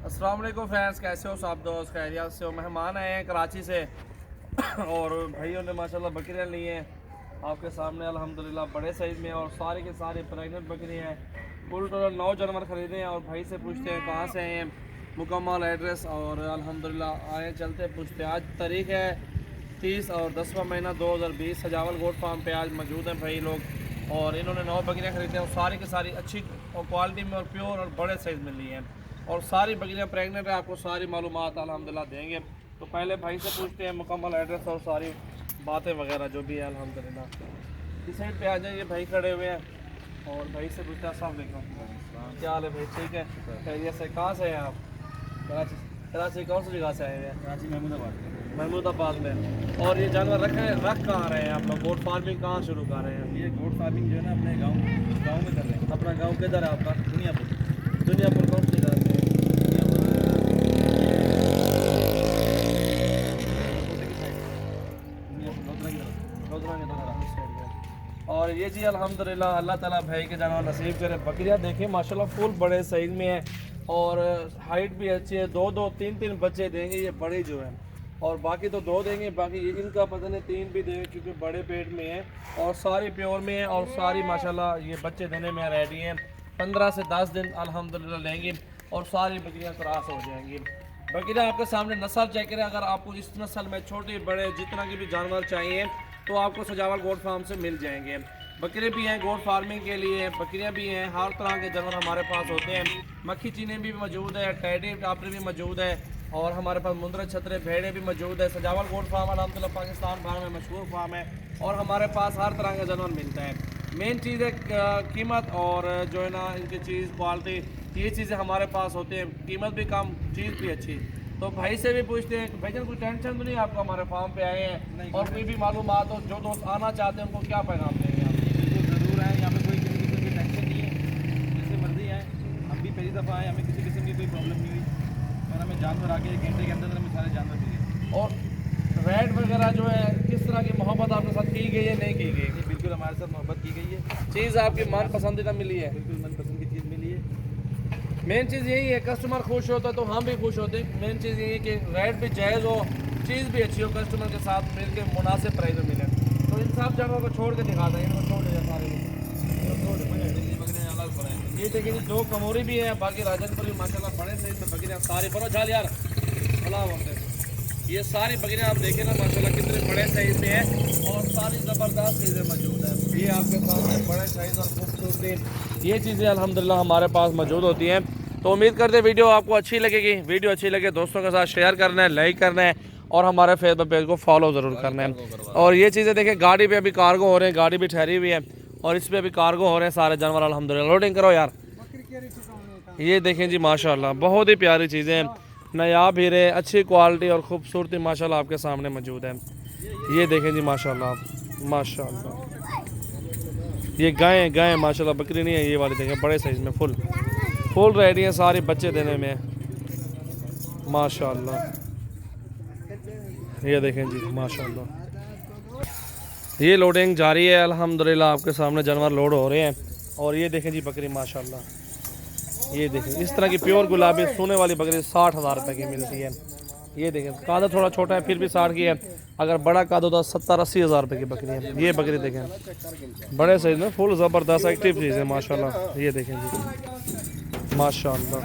अस्सलाम वालेकुम फ्रेंड्स, कैसे हो सब दोस्त? खैरियत से हो? मेहमान आए हैं कराची से और भाइयों ने माशाल्लाह बकरियां ली हैं आपके सामने अल्हम्दुलिल्लाह बड़े साइज़ में, और सारी के सारी प्रेगनेंट बकरी हैं। कुल टोटल 9 जानवर ख़रीदे हैं और भाई से पूछते हैं कहाँ से आए हैं, मुकम्मल एड्रेस, और अल्हम्दुलिल्लाह आए चलते पूछते हैं। आज तारीख़ है 30 और 10वां महीना 2020। सजावल गोट फार्म पे आज मौजूद हैं भाई लोग, और इन्होंने 9 बकरियाँ ख़रीदी हैं और सारी की सारी अच्छी क्वालिटी में और प्योर और बड़े साइज़ में ली हैं, और सारी बकरियां प्रेग्नेंट है। आपको सारी मालूमात अल्हम्दुलिल्लाह देंगे। तो पहले भाई से पूछते हैं मुकम्मल एड्रेस और सारी बातें वगैरह जो भी है अल्हम्दुलिल्लाह। इस साइड पे आ जाइए, भाई खड़े हुए हैं, और भाई से पूछते हैं अस्सलाम वालेकुम, क्या हाल है भाई? ठीक है, खैरियत से? कहाँ से हैं आप? कराची। कराची कौन सी जगह से आए हैं? कराची महमूदाबाद में। और ये जानवर रख कहाँ रहे हैं आप लोग? गोट फार्मिंग कहाँ शुरू कर रहे हैं? ये गोट फार्मिंग जो है ना अपने गांव में कर रहे हैं। अपना गाँव किधर है आपका? दुनियापुर। दुनियापुर कौन सी जगह से? और ये जी अल्हम्दुलिल्लाह अल्लाह ताला भाई के जानवर नसीब करे। बकरियां देखें माशाल्लाह फुल बड़े साइज में है, और हाइट भी अच्छी है। 2-2 3-3 बच्चे देंगे ये बड़े जो हैं, और बाकी तो 2 देंगे, बाकी इनका पता नहीं 3 भी देंगे क्योंकि बड़े पेट में है, और सारी प्योर में है, और सारी माशाल्लाह ये बच्चे देने में रेडी हैं। 15 से 10 दिन अल्हम्दुलिल्लाह लेंगे और सारी बकरियां क्रॉस हो जाएंगी। बकरियां आपके सामने नस्ल चेक करें। अगर आपको इस नस्ल में छोटे बड़े जितना के भी जानवर चाहिए तो आपको सजावल गोट फार्म से मिल जाएंगे। बकरे भी हैं गोट फार्मिंग के लिए, बकरियां भी हैं, हर तरह के जानवर हमारे पास होते हैं। मक्खी चीनी भी मौजूद है, टैडी टापरी भी मौजूद है, और हमारे पास मुंदरे छतरे भेड़े भी मौजूद है। सजावल गोट फार्म अल्हम्दुलिल्लाह पाकिस्तान भर में मशहूर फार्म है, और हमारे पास हर तरह का जानवर मिलता है। मेन चीज़ है कीमत, और जो है ना इनकी चीज़ क्वालिटी, ये चीज़ें हमारे पास होती हैं। कीमत भी कम, चीज़ भी अच्छी। तो भाई से भी पूछते हैं भाईजान कोई टेंशन तो नहीं आपको? हमारे फार्म पे आए हैं और कोई भी मालूमात हो, जो दोस्त आना चाहते हैं उनको क्या पैगाम देंगे आप? बिल्कुल ज़रूर है, यहाँ पे कोई किसी किस्म की टेंशन नहीं है, जैसे मर्जी है। हम भी पहली दफ़ा आए, हमें किसी किस्म की कोई प्रॉब्लम नहीं हुई, और हमें जानवर आके 1 घंटे के अंदर हमें सारे जानवर मिल गए। और रेट वगैरह जो है किस तरह की मोहब्बत आपके साथ की गई है, नहीं की गई? बिल्कुल हमारे साथ मोहब्बत की गई है, चीज़ आपकी मन पसंदीदा मिली है? बिल्कुल मनपसंद की चीज़ मिली है। मेन चीज़ यही है, कस्टमर खुश होता है तो हम भी खुश होते हैं। मेन चीज़ यही है कि रेट भी जायज़ हो, चीज़ भी अच्छी हो, कस्टमर के साथ मिल के मुनासिब प्राइस में मिले। तो इन सब जगहों को छोड़ के दिखाता है, इनको छोड़ दे सारे। ये देखिए जी 2 कमोरी भी है, बाकी राजनपुरी माशाल्लाह बड़े साइज में बकरियाँ सारी। बनो झाल यार, भला होते हैं। ये सारी बकरियाँ आप देखें ना माशाल्लाह कितने बड़े साइज में है, और सारी ज़बरदस्त चीज़ें मौजूद है। ये आपके सामने बड़े साइज और खूबसूरती ये चीज़ें अल्हम्दुलिल्लाह हमारे पास मौजूद होती हैं। तो उम्मीद करते हैं वीडियो आपको अच्छी लगेगी। वीडियो अच्छी लगे दोस्तों के साथ शेयर करना है, लाइक करना है, और हमारे फेसबुक पेज को फॉलो ज़रूर करना है। और ये चीज़ें देखें, गाड़ी पे अभी कार्गो हो रहे हैं, गाड़ी भी ठहरी हुई है, और इस पर अभी कार्गो हो रहे हैं सारे जानवर अल्हम्दुलिल्लाह। लोडिंग करो यार। ये देखें जी माशाल्लाह बहुत ही प्यारी चीज़ें हैं, नायाब हीरे, अच्छी क्वालिटी और ख़ूबसूरती माशाल्लाह आपके सामने मौजूद है। ये देखें जी माशाल्लाह माशाल्लाह। ये गायें माशाल्लाह, बकरी नहीं है ये वाली, देखें बड़े साइज़ में फुल रेडी हैं, सारी बच्चे देने में माशाल्लाह। ये देखें जी माशाल्लाह, ये लोडिंग जारी है अल्हम्दुलिल्लाह। आपके सामने जानवर लोड हो रहे हैं, और ये देखें जी बकरी माशाल्लाह। ये देखें इस तरह की प्योर गुलाबी सोने वाली बकरी 60,000 रुपये की मिलती है। ये देखें कादा थोड़ा छोटा है फिर भी 60 की है, अगर बड़ा कादा तो 70-80 हज़ार रुपये की बकरी है। ये बकरी देखें बड़े साइज में फुल ज़बरदस्त एक्टिव चीज़ है माशाल्लाह। ये देखें जी माशाल्लाह।